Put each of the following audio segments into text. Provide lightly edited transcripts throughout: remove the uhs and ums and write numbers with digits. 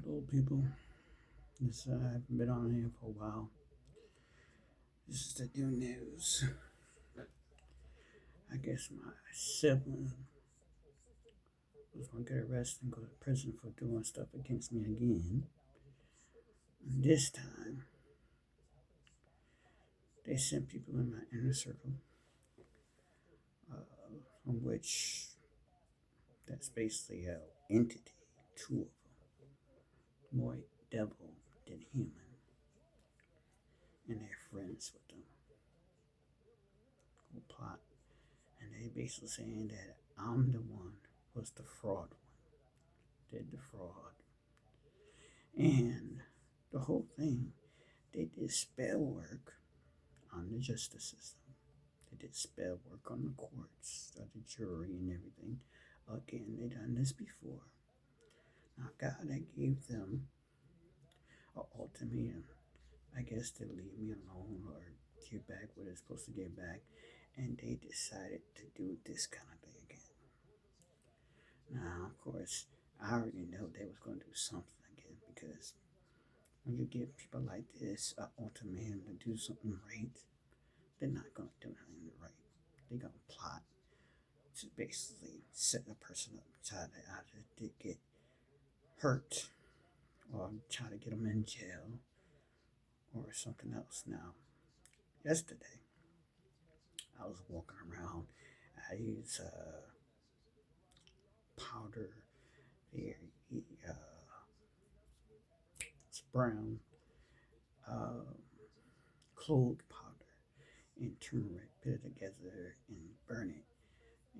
Hello, people. I've been on here for a while. This is the new news. I guess my sibling was gonna get arrested and go to prison for doing stuff against me again. And this time, they sent people in my inner circle, from which that's basically an entity, two of them, more devil than human, and they're friends with them. Whole plot, and they basically saying that I'm the one was the fraud one, did the fraud. And the whole thing, they did spell work on the justice system. They did spell work on the courts, the jury, and everything. Again, they done this before. Now, God, I gave them an ultimatum, I guess, to leave me alone or give back what it's supposed to give back. And they decided to do this kind of thing again. Now, of course, I already know they was going to do something again because when you give people like this an ultimatum to do something right, they're not going to do anything right. They're going to plot to basically set a person up, try to either get hurt or try to get them in jail or something else. Now, yesterday, I was walking around. I used powder, uh, it's brown, uh, clove powder, and turmeric, put it together and burn it.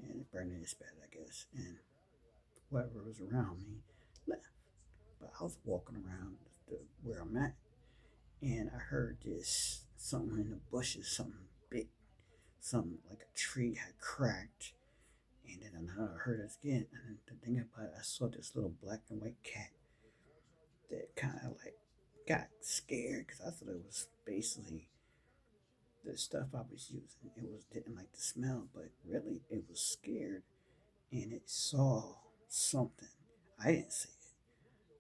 And burning is bad, I guess. And whoever was around me left. But I was walking around where I'm at, and I heard this something in the bushes, something big, something like a tree had cracked. And then I heard it again. And then the thing about it, I saw this little black and white cat that kind of like got scared because I thought it was basically the stuff I was using. It was didn't like the smell, but really it was scared and it saw something. I didn't see it,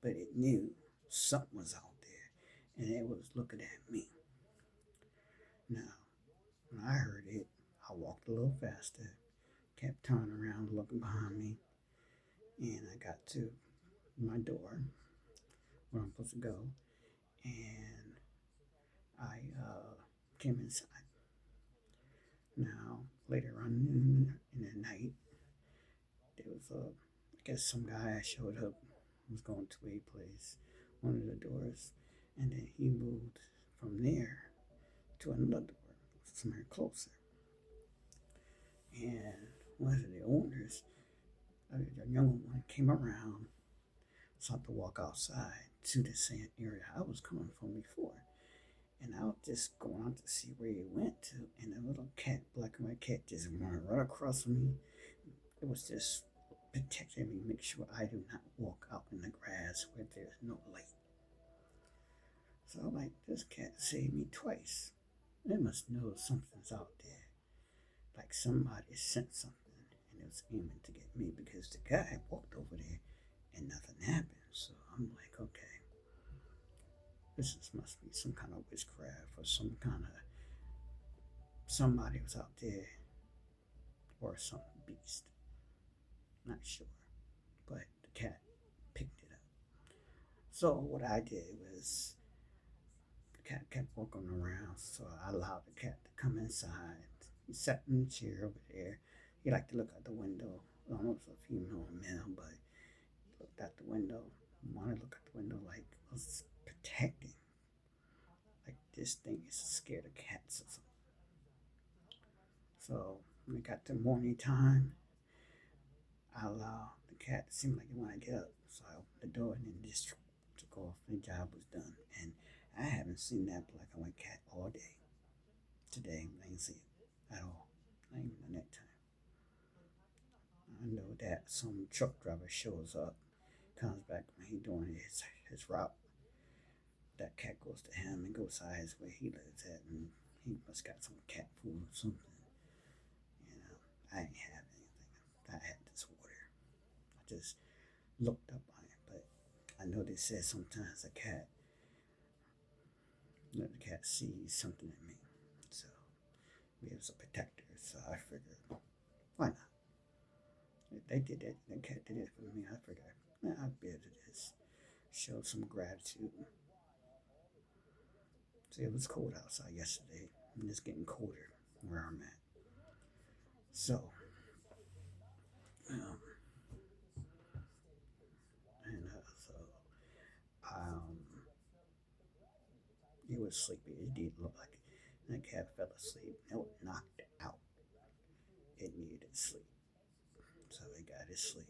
but it knew something was out there and it was looking at me. Now, when I heard it, I walked a little faster, kept turning around, looking behind me, and I got to my door where I'm supposed to go, and I came inside. Now, later on in the night, there was I guess some guy showed up, was going to a place, one of the doors, and then he moved from there to another door, somewhere closer. And one of the owners, the younger one, came around, sought to walk outside to the same area I was coming from before. And I was just going out to see where he went to, and a little cat, black and white cat, just ran right across from me. It was just protecting me, make sure I do not walk out in the grass where there's no light. So I'm like, this cat saved me twice. They must know something's out there. Like somebody sent something and it was aiming to get me because the guy walked over there and nothing happened. So I'm like, okay, must be some kind of witchcraft or some kind of somebody was out there or some beast. Not sure. But the cat picked it up. So what I did was the cat kept walking around, so I allowed the cat to come inside. He sat in the chair over there. He liked to look out the window. I don't know if it was a female or male, but he looked out the window. Wanted to look out the window like it was protecting. Like this thing is scared of cats or something. So when it got to morning time, I allowed the cat to seem like it wanted to get up. So I opened the door and then just took off. The job was done. And I haven't seen that black and white cat all day. Today, I didn't see it at all. Not even the nighttime. I know that some truck driver shows up, comes back when he's doing his route. That cat goes to him and goes eyes where he lives at, and he must got some cat food or something. I ain't have anything. I had this water. I just looked up on it, but I know they said sometimes a cat, the cat sees something in me, so maybe it's a protector. So I figured, why not? If they did it, the cat did it for me. I figured, I'd be able to just show some gratitude. See, it was cold outside yesterday, and it's getting colder where I'm at. So, um, so um, it was sleepy. It did look like it. And the cat fell asleep. No, knocked out. It needed sleep, so it got its sleep.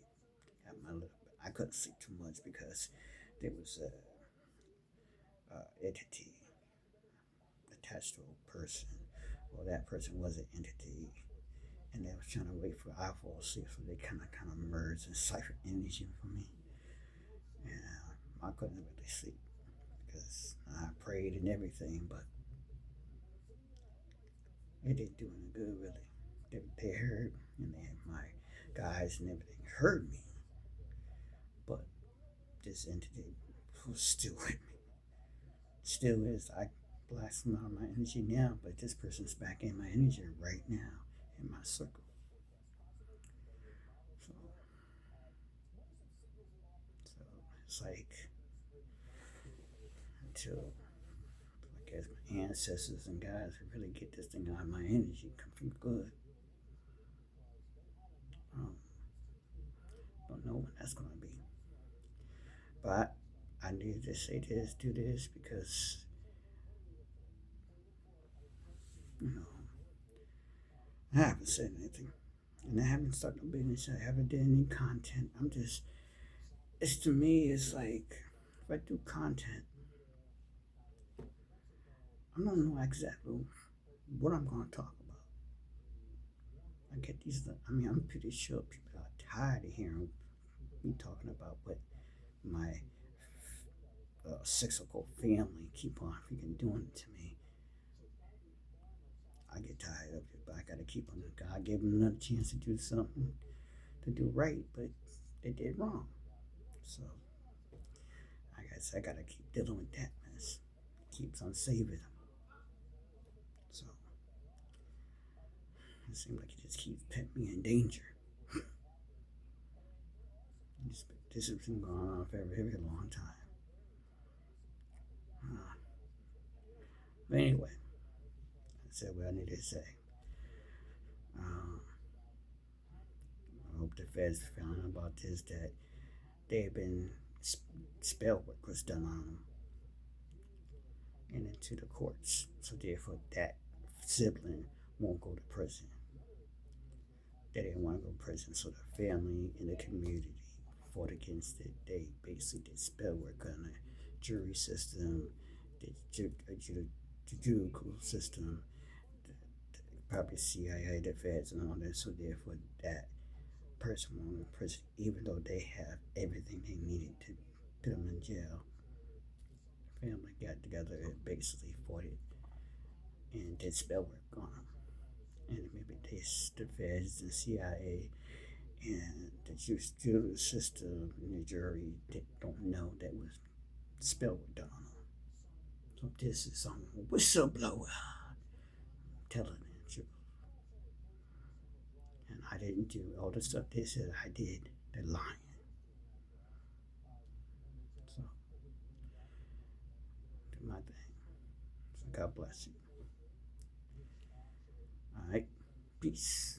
Got my little. I couldn't sleep too much because there was a entity attached to a person. Well, that person was an entity, and they was trying to wait for I fall asleep, so they kind of merged and siphoned energy from me. And I couldn't really sleep because I prayed and everything, but it didn't do any good really. They heard, and they, my guys and everything heard me, but this entity was still with me. Still is. I blast them out of my energy now, but this person's back in my energy right now in my circle. So, so it's like until I guess my ancestors and guys really get this thing out of my energy, come from good. Um, don't know when that's gonna be, but I need to say this, do this because you know I haven't said anything, and I haven't started no business. I haven't done any content. I'm just, it's to me, it's like if I do content, I don't know exactly what I'm going to talk about. I get these, I mean, I'm pretty sure people are tired of hearing me talking about what my cyclical family keep on freaking doing to me. I get tired of it, but I got to keep on. God gave them another chance to do something, to do right, but they did wrong. So I guess I got to keep dealing with that mess. Keeps on saving them. So it seems like it just keeps putting me in danger. This has been going on for a very long time. Uh, but anyway, I said what I needed to say. Um, I hope the feds found out about this, that they have been spell work was done on them and into the courts. So therefore, that sibling won't go to prison. They didn't want to go to prison, so the family and the community fought against it. They basically did spell work on the jury system, the judicial system, probably CIA, the feds, and all that. So therefore, that person went in prison, even though they have everything they needed to put them in jail. Family got together and basically fought it and did spell work on them. And maybe the feds, the CIA, and the judicial system and the jury don't know that was spell work done on them. So this is some whistleblower telling the truth. And I didn't do all the stuff they said I did. They're lying. So do my thing. So God bless you. All right. Peace.